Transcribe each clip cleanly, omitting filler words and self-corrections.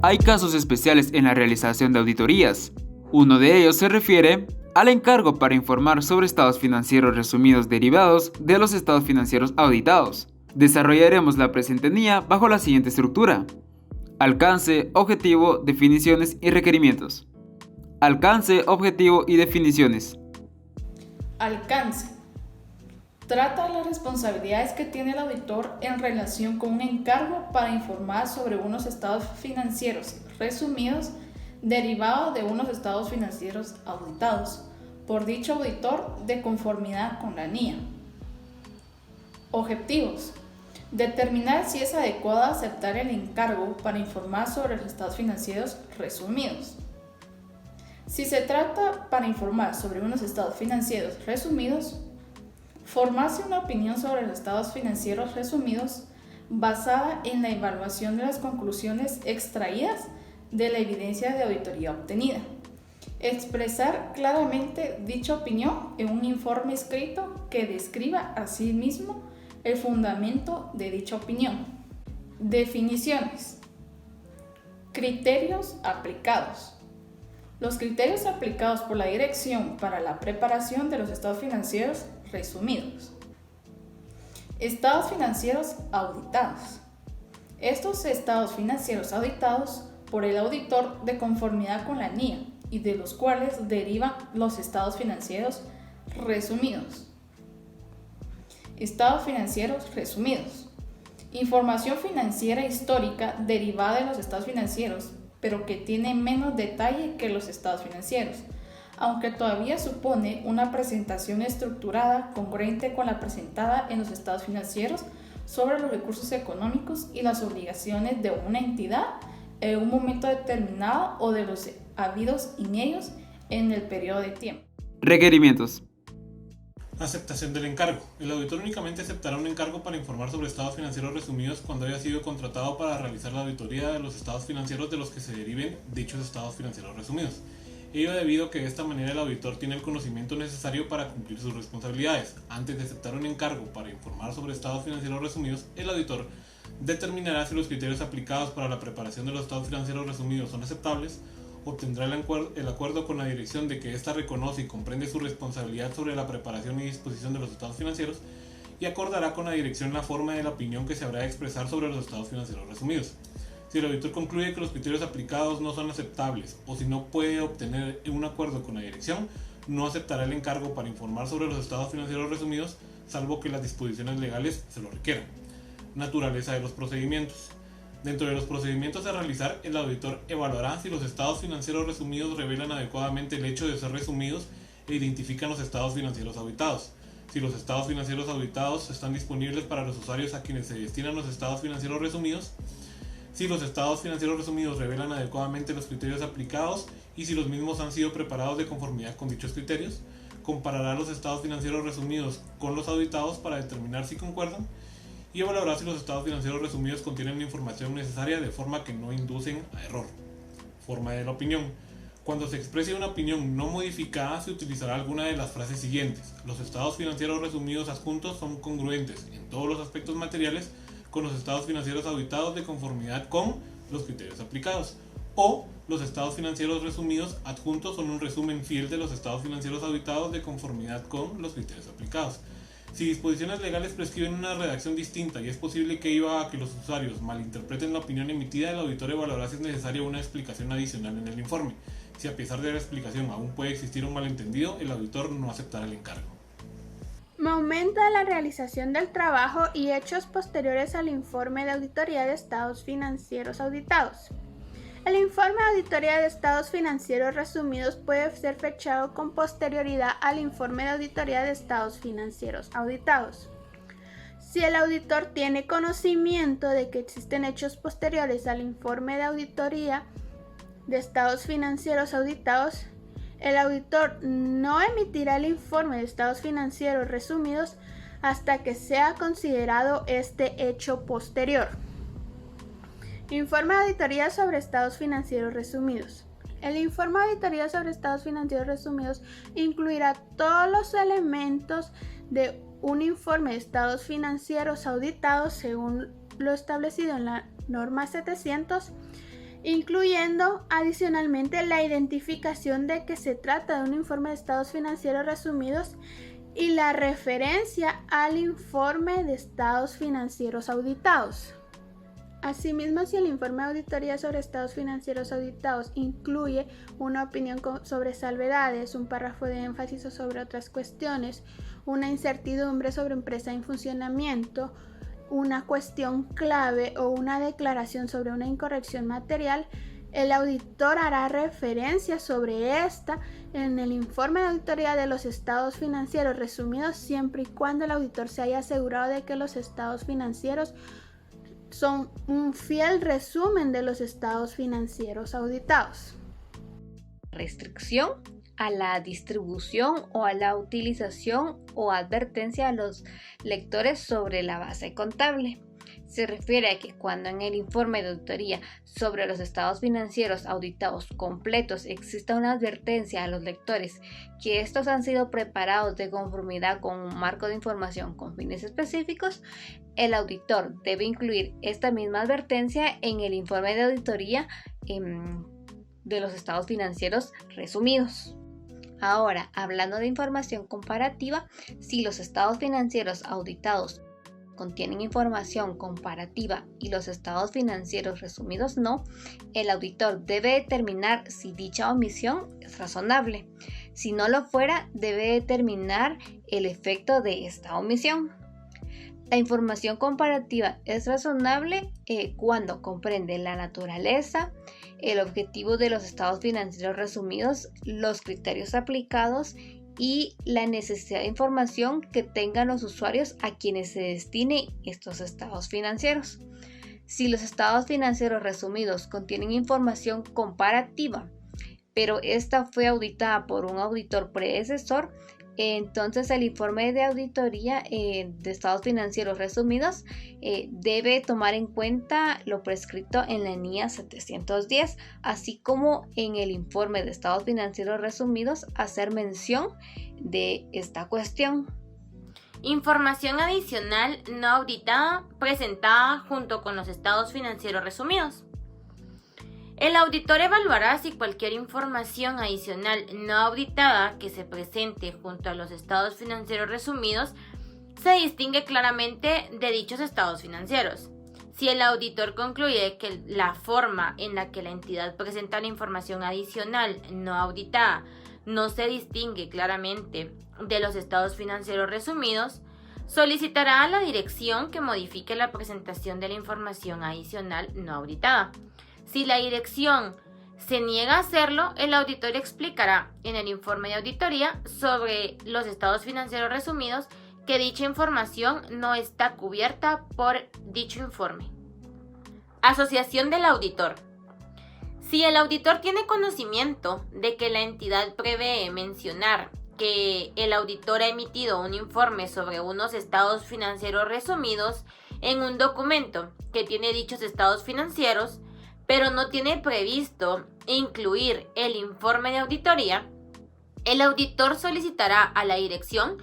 Hay casos especiales en la realización de auditorías. Uno de ellos se refiere al encargo para informar sobre estados financieros resumidos derivados de los estados financieros auditados. Desarrollaremos la presente NIA bajo la siguiente estructura: alcance, objetivo, definiciones y requerimientos. Alcance, objetivo y definiciones. Alcance. Trata de las responsabilidades que tiene el auditor en relación con un encargo para informar sobre unos estados financieros resumidos derivados de unos estados financieros auditados por dicho auditor de conformidad con la NIA. Objetivos. Determinar si es adecuado aceptar el encargo para informar sobre los estados financieros resumidos. Si se trata para informar sobre unos estados financieros resumidos, formarse una opinión sobre los estados financieros resumidos basada en la evaluación de las conclusiones extraídas de la evidencia de auditoría obtenida. Expresar claramente dicha opinión en un informe escrito que describa asimismo el fundamento de dicha opinión. Definiciones. Criterios aplicados. Los criterios aplicados por la dirección para la preparación de los estados financieros resumidos. Estados financieros auditados. Estos estados financieros auditados por el auditor de conformidad con la NIA y de los cuales derivan los estados financieros resumidos. Estados financieros resumidos. Información financiera histórica derivada de los estados financieros, pero que tiene menos detalle que los estados financieros, aunque todavía supone una presentación estructurada congruente con la presentada en los estados financieros sobre los recursos económicos y las obligaciones de una entidad en un momento determinado o de los habidos en ellos en el periodo de tiempo. Requerimientos. Aceptación del encargo. El auditor únicamente aceptará un encargo para informar sobre estados financieros resumidos cuando haya sido contratado para realizar la auditoría de los estados financieros de los que se deriven dichos estados financieros resumidos. Ello debido a que de esta manera el auditor tiene el conocimiento necesario para cumplir sus responsabilidades. Antes de aceptar un encargo para informar sobre estados financieros resumidos, el auditor determinará si los criterios aplicados para la preparación de los estados financieros resumidos son aceptables, obtendrá el acuerdo con la dirección de que ésta reconoce y comprende su responsabilidad sobre la preparación y disposición de los estados financieros y acordará con la dirección la forma de la opinión que se habrá de expresar sobre los estados financieros resumidos. Si el auditor concluye que los criterios aplicados no son aceptables o si no puede obtener un acuerdo con la dirección, no aceptará el encargo para informar sobre los estados financieros resumidos, salvo que las disposiciones legales se lo requieran. Naturaleza de los procedimientos. Dentro de los procedimientos a realizar, el auditor evaluará si los estados financieros resumidos revelan adecuadamente el hecho de ser resumidos e identifican los estados financieros auditados. Si los estados financieros auditados están disponibles para los usuarios a quienes se destinan los estados financieros resumidos, si los estados financieros resumidos revelan adecuadamente los criterios aplicados y si los mismos han sido preparados de conformidad con dichos criterios, comparará los estados financieros resumidos con los auditados para determinar si concuerdan y evaluará si los estados financieros resumidos contienen la información necesaria de forma que no inducen a error. Forma de la opinión. Cuando se exprese una opinión no modificada, se utilizará alguna de las frases siguientes. Los estados financieros resumidos adjuntos son congruentes en todos los aspectos materiales con los estados financieros auditados de conformidad con los criterios aplicados. O los estados financieros resumidos adjuntos son un resumen fiel de los estados financieros auditados de conformidad con los criterios aplicados. Si disposiciones legales prescriben una redacción distinta y es posible que iba a que los usuarios malinterpreten la opinión emitida, el auditor evaluará si es necesaria una explicación adicional en el informe. Si a pesar de la explicación aún puede existir un malentendido, el auditor no aceptará el encargo. Momento de la realización del trabajo y hechos posteriores al informe de auditoría de estados financieros auditados. El informe de auditoría de estados financieros resumidos puede ser fechado con posterioridad al informe de auditoría de estados financieros auditados. Si el auditor tiene conocimiento de que existen hechos posteriores al informe de auditoría de estados financieros auditados, el auditor no emitirá el informe de estados financieros resumidos hasta que sea considerado este hecho posterior. Informe de auditoría sobre estados financieros resumidos. El informe de auditoría sobre estados financieros resumidos incluirá todos los elementos de un informe de estados financieros auditados según lo establecido en la norma 700 incluyendo adicionalmente la identificación de que se trata de un informe de estados financieros resumidos y la referencia al informe de estados financieros auditados. Asimismo, si el informe de auditoría sobre estados financieros auditados incluye una opinión sobre salvedades, un párrafo de énfasis o sobre otras cuestiones, una incertidumbre sobre empresa en funcionamiento, una cuestión clave o una declaración sobre una incorrección material, el auditor hará referencia sobre esta en el informe de auditoría de los estados financieros resumidos, siempre y cuando el auditor se haya asegurado de que los estados financieros son un fiel resumen de los estados financieros auditados. Restricción a la distribución o a la utilización o advertencia a los lectores sobre la base contable. Se refiere a que cuando en el informe de auditoría sobre los estados financieros auditados completos exista una advertencia a los lectores que estos han sido preparados de conformidad con un marco de información con fines específicos, el auditor debe incluir esta misma advertencia en el informe de auditoría de los estados financieros resumidos. Ahora, hablando de información comparativa, si los estados financieros auditados contienen información comparativa y los estados financieros resumidos no, el auditor debe determinar si dicha omisión es razonable. Si no lo fuera, debe determinar el efecto de esta omisión. La información comparativa es razonable cuando comprende la naturaleza, el objetivo de los estados financieros resumidos, los criterios aplicados y la necesidad de información que tengan los usuarios a quienes se destine estos estados financieros. Si los estados financieros resumidos contienen información comparativa, pero esta fue auditada por un auditor predecesor, entonces el informe de auditoría de estados financieros resumidos debe tomar en cuenta lo prescrito en la NIA 710, así como en el informe de estados financieros resumidos hacer mención de esta cuestión. Información adicional no auditada presentada junto con los estados financieros resumidos. El auditor evaluará si cualquier información adicional no auditada que se presente junto a los estados financieros resumidos se distingue claramente de dichos estados financieros. Si el auditor concluye que la forma en la que la entidad presenta la información adicional no auditada no se distingue claramente de los estados financieros resumidos, solicitará a la dirección que modifique la presentación de la información adicional no auditada. Si la dirección se niega a hacerlo, el auditor explicará en el informe de auditoría sobre los estados financieros resumidos que dicha información no está cubierta por dicho informe. Asociación del auditor. Si el auditor tiene conocimiento de que la entidad prevé mencionar que el auditor ha emitido un informe sobre unos estados financieros resumidos en un documento que tiene dichos estados financieros, pero no tiene previsto incluir el informe de auditoría, el auditor solicitará a la dirección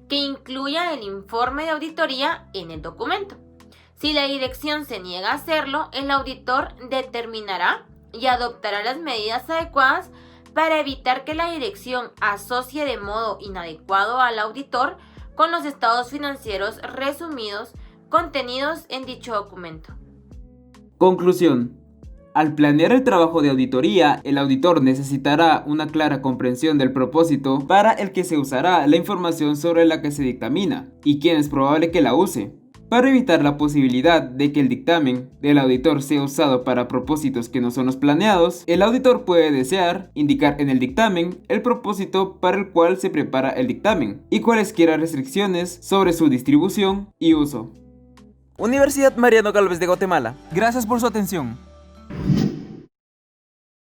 que incluya el informe de auditoría en el documento. Si la dirección se niega a hacerlo, el auditor determinará y adoptará las medidas adecuadas para evitar que la dirección asocie de modo inadecuado al auditor con los estados financieros resumidos contenidos en dicho documento. Conclusión. Al planear el trabajo de auditoría, el auditor necesitará una clara comprensión del propósito para el que se usará la información sobre la que se dictamina y quién es probable que la use. Para evitar la posibilidad de que el dictamen del auditor sea usado para propósitos que no son los planeados, el auditor puede desear indicar en el dictamen el propósito para el cual se prepara el dictamen y cualesquiera restricciones sobre su distribución y uso. Universidad Mariano Gálvez de Guatemala. Gracias por su atención.